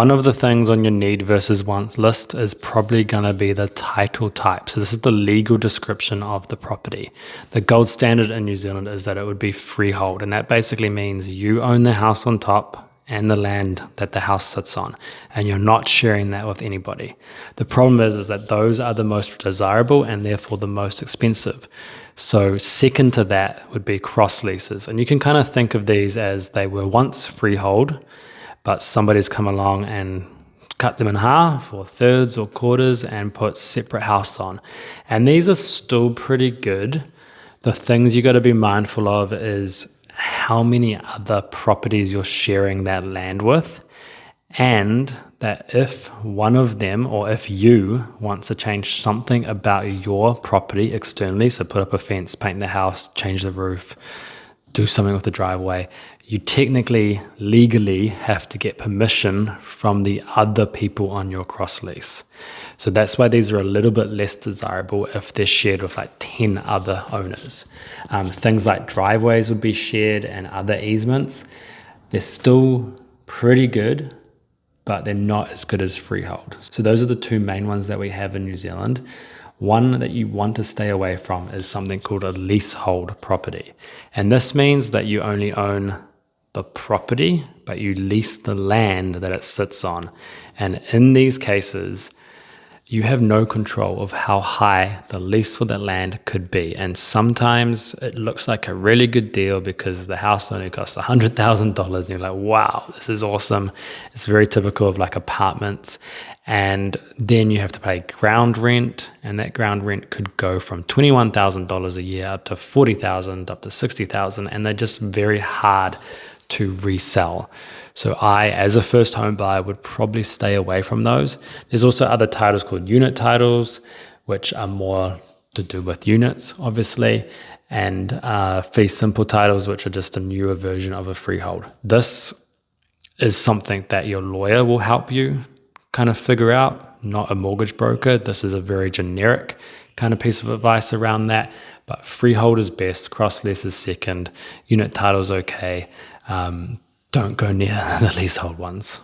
One of the things on your need versus wants list is probably going to be the title type. So this is the legal description of the property. The gold standard in New Zealand is that it would be freehold, and that basically means you own the house on top and the land that the house sits on, and you're not sharing that with anybody. The problem is that those are the most desirable and therefore the most expensive. So second to that would be cross leases, and you can kind of think of these as they were once freehold, but somebody's come along and cut them in half or thirds or quarters and put separate house on. And these are still pretty good. The things you got to be mindful of is how many other properties you're sharing that land with, and that if one of them or if you want to change something about your property externally, so put up a fence, paint the house, change the roof, do something with the driveway, you technically, legally have to get permission from the other people on your cross lease. So that's why these are a little bit less desirable if they're shared with like 10 other owners. Things like driveways would be shared and other easements. They're still pretty good, but they're not as good as freehold. So those are the two main ones that we have in New Zealand. One that you want to stay away from is something called a leasehold property. And this means that you only own the property, but you lease the land that it sits on. And in these cases, you have no control of how high the lease for that land could be. And sometimes it looks like a really good deal because the house only costs $100,000 and you're like, wow, this is awesome. It's very typical of like apartments. And then you have to pay ground rent, and that ground rent could go from $21,000 a year up to $40,000, up to $60,000, and they're just very hard to resell. So I, as a first home buyer, would probably stay away from those. There's also other titles called unit titles, which are more to do with units, obviously, and fee simple titles, which are just a newer version of a freehold. This is something that your lawyer will help you kind of figure out, not a mortgage broker. This is a very generic kind of piece of advice around that, but freehold is best, cross lease is second, unit title's okay. Don't go near the leasehold ones.